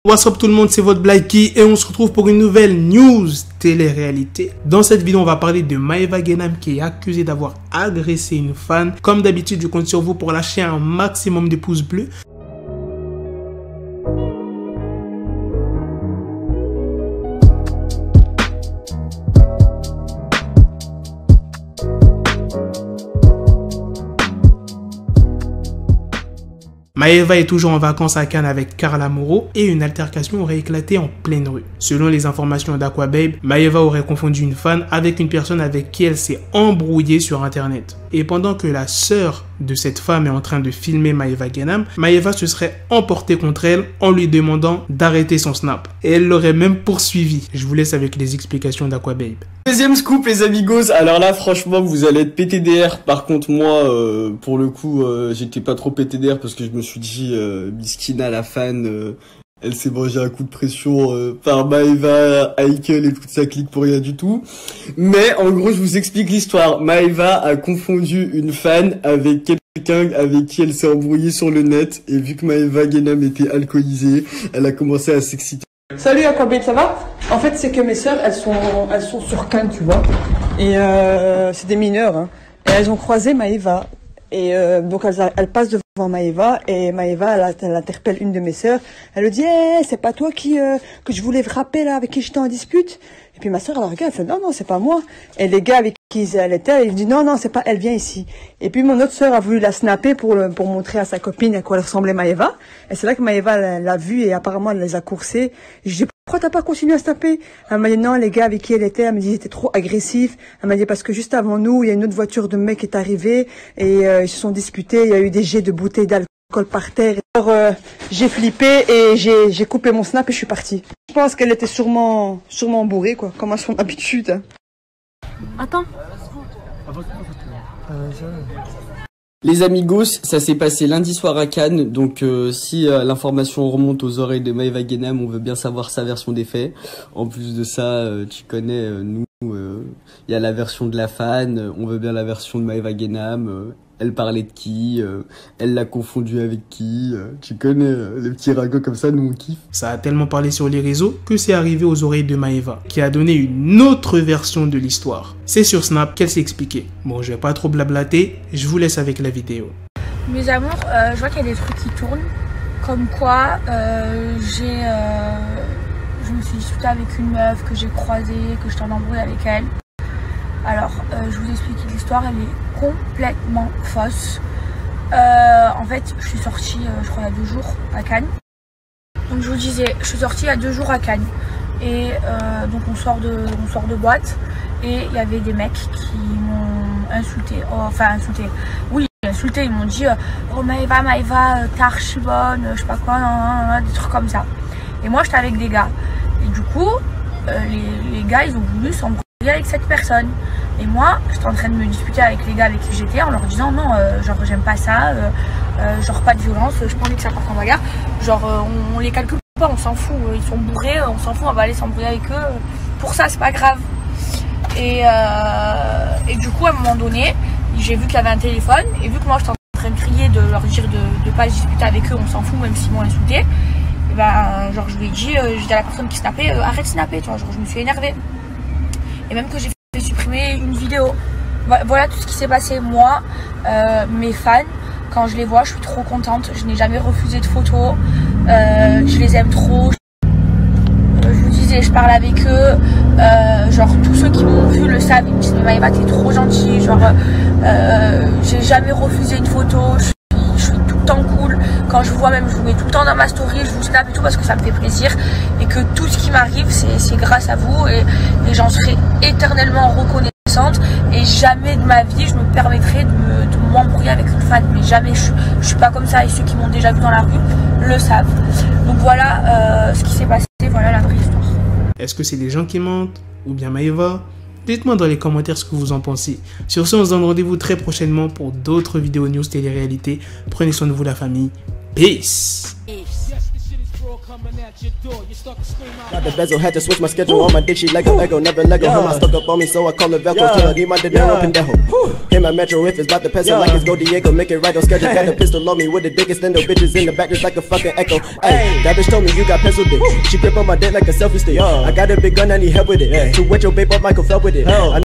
What's up tout le monde, c'est votre Blacky et on se retrouve pour une nouvelle news télé-réalité. Dans cette vidéo, on va parler de Maeva Guénam qui est accusée d'avoir agressé une fan. Comme d'habitude, je compte sur vous pour lâcher un maximum de pouces bleus. Maeva est toujours en vacances à Cannes avec Carla Moreau et une altercation aurait éclaté en pleine rue. Selon les informations d'Aquababe, Maeva aurait confondu une fan avec une personne avec qui elle s'est embrouillée sur internet. Et pendant que la sœur de cette femme est en train de filmer Maeva Guénam, Maeva se serait emportée contre elle en lui demandant d'arrêter son snap. Et elle l'aurait même poursuivi. Je vous laisse avec les explications d'Aquababe. Deuxième scoop les amigos, alors là franchement vous allez être PTDR, par contre moi pour le coup j'étais pas trop PTDR parce que je me suis dit Miskina la fan, elle s'est mangée un coup de pression par Maeva, Heikel et toute sa clique pour rien du tout. Mais en gros je vous explique l'histoire, Maeva a confondu une fan avec quelqu'un avec qui elle s'est embrouillée sur le net et vu que Maeva Guénam était alcoolisée, elle a commencé à s'exciter. Salut Aquababe, ça va? En fait, c'est que mes sœurs, elles sont sur Cannes, tu vois. Et c'est des mineurs, hein. Et elles ont croisé Maeva. Et donc elles passent devant Maeva et Maeva elle interpelle une de mes sœurs. Elle lui dit hey, c'est pas toi que je voulais frapper là, avec qui j'étais en dispute. Et puis ma sœur elle la regarde, elle fait non c'est pas moi. Et les gars avec qui elle était, il dit non c'est pas elle, vient ici. Et puis mon autre sœur a voulu la snapper pour montrer à sa copine à quoi elle ressemblait Maeva. Et c'est là que Maeva l'a vue et apparemment elle les a coursés. Et je dis pourquoi t'as pas continué à snapper? Elle m'a dit non, les gars avec qui elle était, elle m'a dit ils étaient trop agressifs. Elle m'a dit parce que juste avant nous, il y a une autre voiture de mec qui est arrivée et ils se sont disputés, il y a eu des jets de bouteilles d'alcool par terre. Alors j'ai flippé et j'ai coupé mon snap et je suis partie. Je pense qu'elle était sûrement bourrée quoi, comme à son habitude. Hein. Attends. Les amigos, ça s'est passé lundi soir à Cannes, donc si l'information remonte aux oreilles de Maeva Guénam, on veut bien savoir sa version des faits. En plus de ça, tu connais, nous, il y a la version de la fan, on veut bien la version de Maeva Guénam. Elle parlait de qui, elle l'a confondu avec qui, tu connais les petits ragots comme ça, nous on kiffe. Ça a tellement parlé sur les réseaux que c'est arrivé aux oreilles de Maeva, qui a donné une autre version de l'histoire. C'est sur Snap qu'elle s'est expliquée. Bon, je vais pas trop blablater, je vous laisse avec la vidéo. Mes amours, je vois qu'il y a des trucs qui tournent, comme quoi je me suis disputée avec une meuf que j'ai croisée, que j'étais en embrouille avec elle. Alors, je vous explique l'histoire, elle est complètement fausse. En fait, je suis sortie, je crois, il y a 2 jours à Cannes. Donc, je vous disais, je suis sortie il y a 2 jours à Cannes. Et donc, on sort de boîte. Et il y avait des mecs qui m'ont insulté. Oh, enfin, insulté. Oui, insulté. Ils m'ont dit oh, Maeva, t'es archi bonne, je sais pas quoi, des trucs comme ça. Et moi, j'étais avec des gars. Et du coup, les gars, ils ont voulu s'embrouiller avec cette personne. Et moi j'étais en train de me disputer avec les gars avec qui j'étais en leur disant non genre j'aime pas ça, genre pas de violence, je pas envie que ça parte en bagarre, genre on les calcule pas, on s'en fout, ils sont bourrés, on s'en fout, on va aller s'embrouiller avec eux, pour ça c'est pas grave. Et du coup à un moment donné j'ai vu qu'il y avait un téléphone et vu que moi j'étais en train de crier, de leur dire de pas se disputer avec eux, on s'en fout même s'ils m'ont insulté, et ben genre je lui ai dit, j'ai dit à la personne qui snappait arrête de snapper, tu vois, genre je me suis énervée. Et même que j'ai fait supprimer une vidéo. Voilà tout ce qui s'est passé. Moi, mes fans, quand je les vois, je suis trop contente. Je n'ai jamais refusé de photos. Je les aime trop. Je vous disais, je parle avec eux. Genre, tous ceux qui m'ont vu le savent. Ils me disent, mais Maeva, t'es trop gentille. Genre, j'ai jamais refusé une photo. Je suis tout le temps cool. Quand je vous vois même, je vous mets tout le temps dans ma story, je vous snap et tout parce que ça me fait plaisir. Et que tout ce qui m'arrive, c'est grâce à vous. Et j'en serai éternellement reconnaissante. Et jamais de ma vie, je me permettrai de m'embrouiller avec une fan. Mais jamais, je suis pas comme ça. Et ceux qui m'ont déjà vu dans la rue le savent. Donc voilà ce qui s'est passé. Voilà la vraie histoire. Est-ce que c'est les gens qui mentent ou bien Maeva? Dites-moi dans les commentaires ce que vous en pensez. Sur ce, on se donne rendez-vous très prochainement pour d'autres vidéos news télé-réalité. Prenez soin de vous la famille. Peace. Got the bezel, had to switch my schedule on my dick, she Lego, never Lego. Her stuck up on me, so I call her Velcro. Till I need my dinero pendejo. Hit my metro if it's about to peso, like it's Go Diego, make it right on schedule. Got the pistol on me with the dick extendo, bitches in the back just like a fucking echo. Ay, that bitch told me you got pencil dick. She grip on my dick like a selfie stick. I got a big gun, I need help with it. To wet your babe up, Michael fell with it.